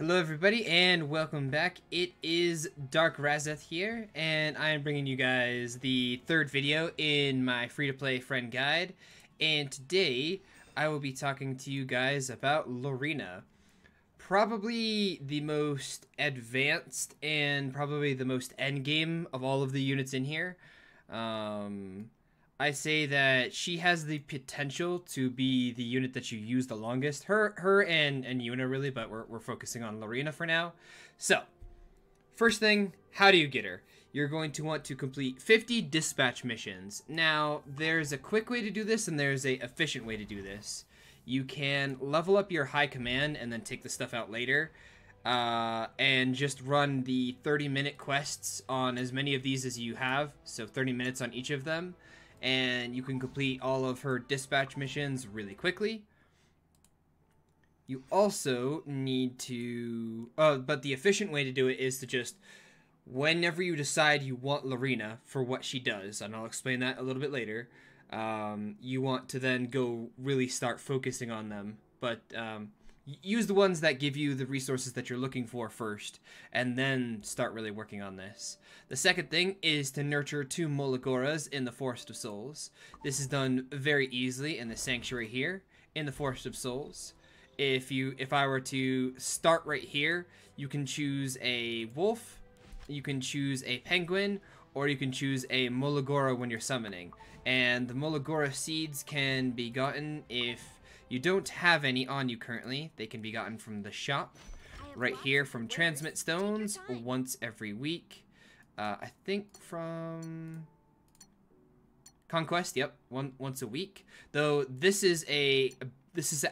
Hello everybody and welcome back. It is Dark Razeth here and I am bringing you guys the third video in my free-to-play friend guide, and today I will be talking to you guys about Lorina. Probably the most advanced and probably the most endgame of all of the units in here. I say that she has the potential to be the unit that you use the longest. Her and Yuna really, but we're focusing on Lorina for now. So, first thing, how do you get her? You're going to want to complete 50 dispatch missions. Now, there's a quick way to do this and there's a efficient way to do this. You can level up your high command and then take the stuff out later. And just run the 30-minute quests on as many of these as you have. So 30 minutes on each of them. And you can complete all of her dispatch missions really quickly. You also need to... but the efficient way to do it is to just... whenever you decide you want Lorina for what she does, and I'll explain that a little bit later, you want to then go really start focusing on them. But use the ones that give you the resources that you're looking for first, and then start really working on this. The second thing is to nurture 2 Molagoras in the Forest of Souls. This is done very easily in the Sanctuary here, in the Forest of Souls. If I were to start right here, you can choose a wolf, you can choose a penguin, or you can choose a Molagora when you're summoning. And the Molagora seeds can be gotten if you don't have any on you currently. They can be gotten from the shop right here from Transmit Stones once every week. I think from Conquest, yep, once a week. Though this is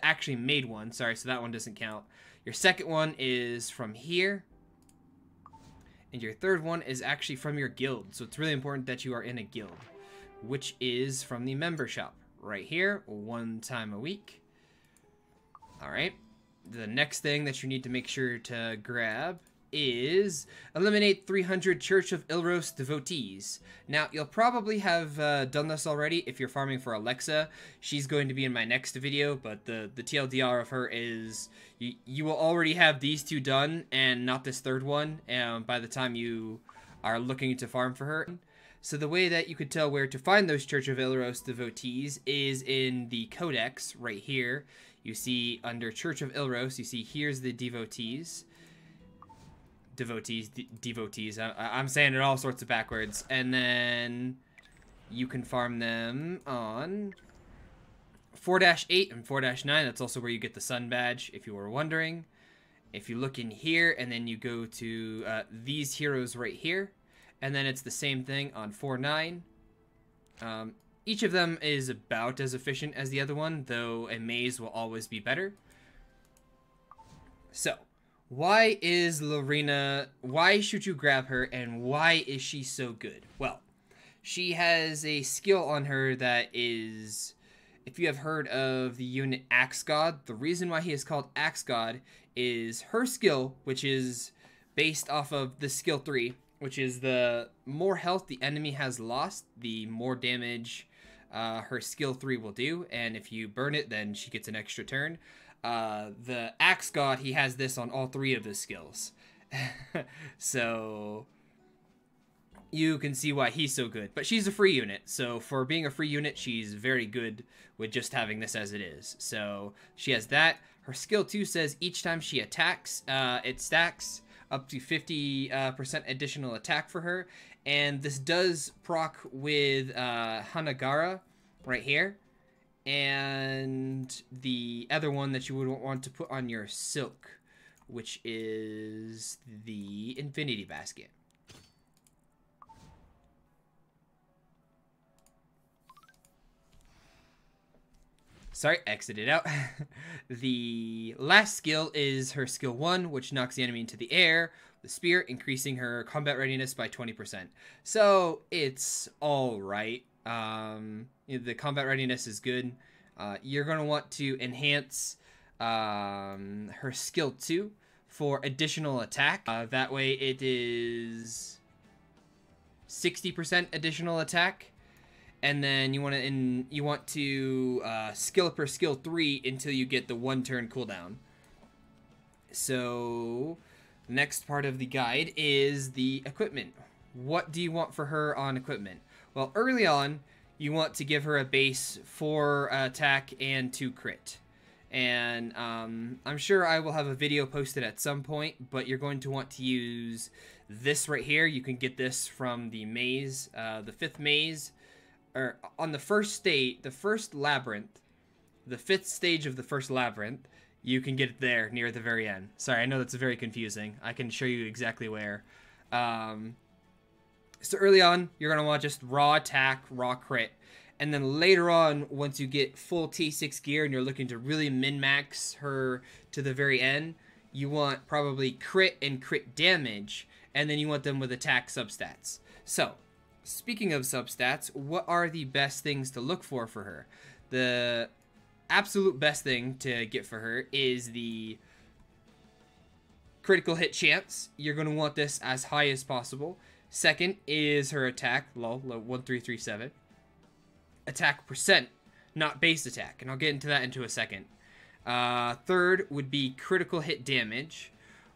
actually made one, sorry, so that one doesn't count. Your second one is from here. And your third one is actually from your guild. So it's really important that you are in a guild, which is from the member shop right here, 1 time a week. Alright, the next thing that you need to make sure to grab is eliminate 300 Church of Ilros devotees. Now, you'll probably have done this already if you're farming for Alexa. She's going to be in my next video, but the TLDR of her is you will already have these 2 done and not this third one by the time you are looking to farm for her. So the way that you could tell where to find those Church of Ilros devotees is in the Codex right here. You see under Church of Ilros, you see here's the devotees. Devotees. I'm saying it all sorts of backwards. And then you can farm them on 4-8 and 4-9. That's also where you get the sun badge, if you were wondering. If you look in here and then you go to these heroes right here, and then it's the same thing on 4-9. Each of them is about as efficient as the other one, though a maze will always be better. So, why is Lorina, why should you grab her, and why is she so good? Well, she has a skill on her that is, if you have heard of the unit Axe God, the reason why he is called Axe God is her skill, which is based off of the skill 3, which is the more health the enemy has lost, the more damage her skill 3 will do, and if you burn it, then she gets an extra turn. The Axe God, he has this on all 3 of his skills. So you can see why he's so good. But she's a free unit, so for being a free unit, she's very good with just having this as it is. So she has that. Her skill 2 says each time she attacks, it stacks up to 50% additional attack for her. And this does proc with Hanagara right here. And the other one that you would want to put on your silk, which is the Infinity Basket. Sorry, exited out. The last skill is her skill 1, which knocks the enemy into the air. The spear, increasing her combat readiness by 20%. So, it's alright. The combat readiness is good. You're going to want to enhance her skill 2 for additional attack. That way it is 60% additional attack. And then you want to skill up her skill 3 until you get the 1 turn cooldown. So, next part of the guide is the equipment. What do you want for her on equipment? Well, early on, you want to give her a base 4 attack and 2 crit. And I'm sure I will have a video posted at some point, but you're going to want to use this right here. You can get this from the maze, the 5th maze, or on the first state, the first labyrinth, the 5th stage of the first labyrinth. You can get it there near the very end. Sorry, I know that's very confusing. I can show you exactly where. So early on, you're going to want just raw attack, raw crit. And then later on, once you get full T6 gear and you're looking to really min-max her to the very end, you want probably crit and crit damage. And then you want them with attack substats. So, speaking of substats, what are the best things to look for her? The absolute best thing to get for her is the critical hit chance. You're going to want this as high as possible. Second is her attack, 1337. Attack percent, not base attack, and I'll get into that into a second. Third would be critical hit damage.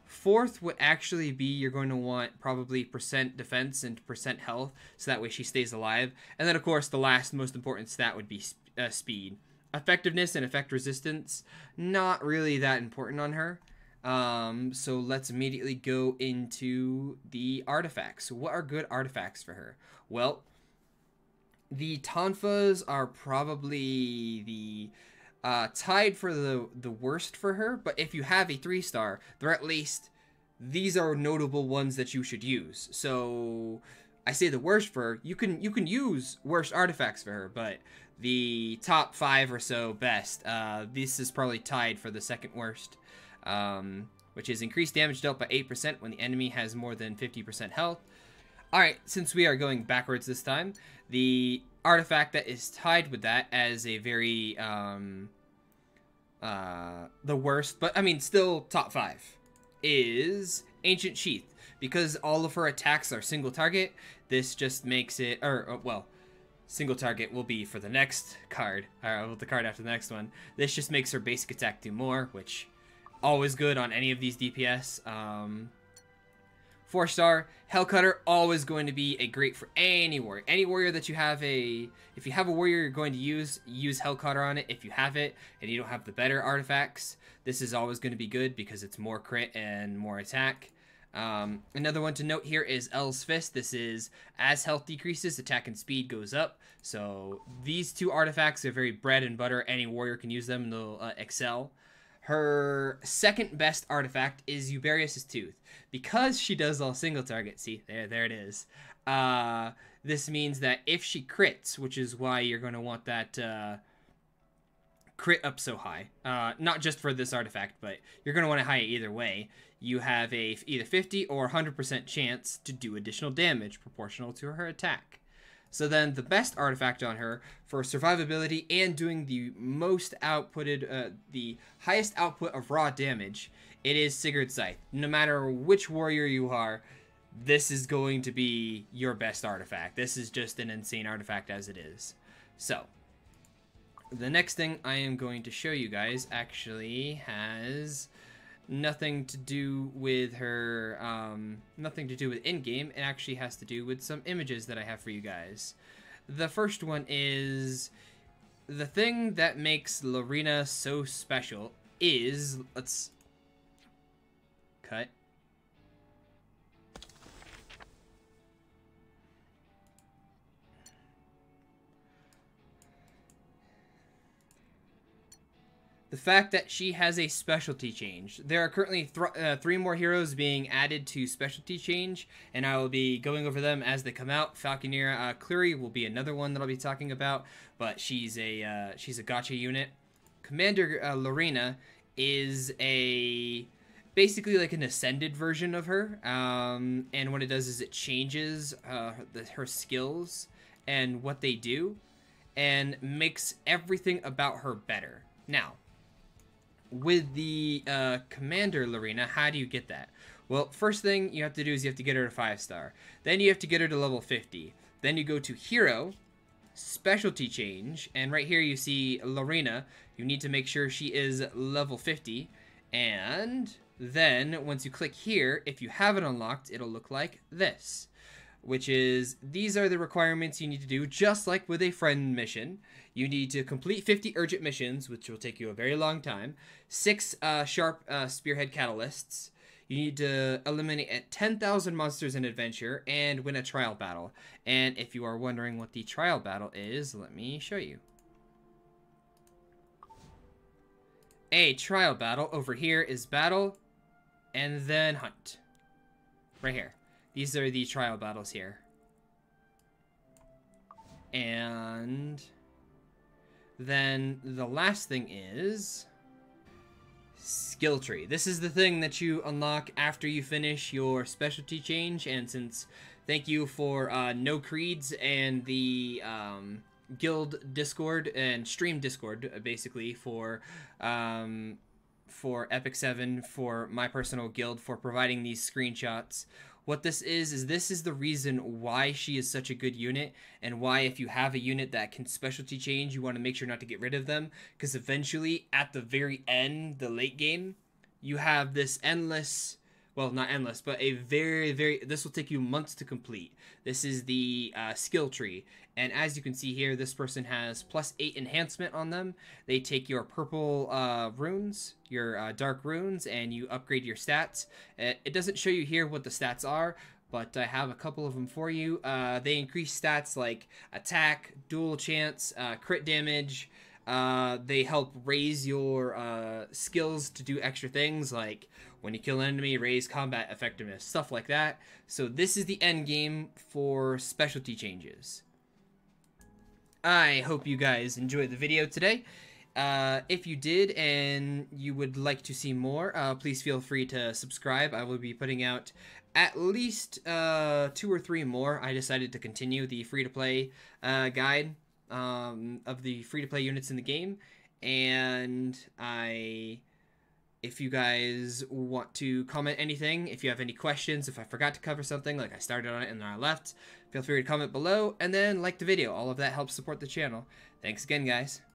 Fourth would actually be you're going to want probably percent defense and percent health, so that way she stays alive. And then, of course, the last most important stat would be speed. Effectiveness and effect resistance, not really that important on her. So let's immediately go into the artifacts. What are good artifacts for her? Well, the tonfas are probably the tied for the worst for her, but if you have a 3-star, they're at least, these are notable ones that you should use. So I say the worst for her, you can use worst artifacts for her, but the top 5 or so best, this is probably tied for the second worst, which is increased damage dealt by 8% when the enemy has more than 50% health. Alright, since we are going backwards this time, the artifact that is tied with that as a very, the worst, but I mean still top 5, is Ancient Sheath. Because all of her attacks are single target, this just makes it, well, single target will be for the next card, or the card after the next one. This just makes her basic attack do more, which always good on any of these DPS. 4-star Hellcutter, always going to be a great for any warrior. Any warrior that you have if you have a warrior you're going to use Hellcutter on it. If you have it and you don't have the better artifacts, this is always going to be good because it's more crit and more attack. Another one to note here is L's Fist. This is as health decreases, attack and speed goes up. So these two artifacts are very bread and butter. Any warrior can use them and they'll excel. Her second best artifact is Uberius' Tooth. Because she does all single target, see, there it is. This means that if she crits, which is why you're going to want that crit up so high, not just for this artifact, but you're going to want it high either way, you have a either 50 or 100% chance to do additional damage proportional to her attack. So then the best artifact on her for survivability and doing the most outputted, the highest output of raw damage, it is Sigurd's Scythe. No matter which warrior you are, this is going to be your best artifact. This is just an insane artifact as it is. So, the next thing I am going to show you guys actually has nothing to do with her, nothing to do with in-game. It actually has to do with some images that I have for you guys. The first one is, the thing that makes Lorina so special is, let's cut. The fact that she has a specialty change. There are currently 3 more heroes being added to specialty change, and I will be going over them as they come out. Falconeer Cleary will be another one that I'll be talking about, but she's a gacha unit. Commander Lorina is basically like an ascended version of her, and what it does is it changes her skills and what they do, and makes everything about her better. Now, with the Commander Lorina, how do you get that? Well, first thing you have to do is you have to get her to 5-star. Then you have to get her to level 50. Then you go to Hero, Specialty Change, and right here you see Lorina. You need to make sure she is level 50. And Then, once you click here, if you have it unlocked, it'll look like this, which is, these are the requirements you need to do, just like with a friend mission. You need to complete 50 urgent missions, which will take you a very long time, 6 sharp spearhead catalysts. You need to eliminate 10,000 monsters in adventure and win a trial battle. And if you are wondering what the trial battle is, let me show you. A trial battle over here is battle and then hunt. Right here. These are the trial battles here. And then the last thing is skill tree. This is the thing that you unlock after you finish your specialty change. And since thank you for No Creeds and the guild Discord and stream Discord, basically, for Epic 7, for my personal guild, for providing these screenshots. What this is this is the reason why she is such a good unit, and why if you have a unit that can specialty change, you want to make sure not to get rid of them, because eventually, at the very end, the late game, you have this endless, well, not endless, but a very, this will take you months to complete. This is the skill tree, and as you can see here, this person has +8 enhancement on them. They take your purple runes, your dark runes, and you upgrade your stats. It doesn't show you here what the stats are, but I have a couple of them for you. They increase stats like attack, dual chance, crit damage. They help raise your skills to do extra things, like when you kill an enemy, raise combat effectiveness, stuff like that. So this is the end game for specialty changes. I hope you guys enjoyed the video today. If you did and you would like to see more, please feel free to subscribe. I will be putting out at least 2 or 3 more. I decided to continue the free-to-play guide of the free-to-play units in the game. And if you guys want to comment anything, if you have any questions, if I forgot to cover something, like I started on it and then I left, feel free to comment below, and then like the video. All of that helps support the channel. Thanks again, guys.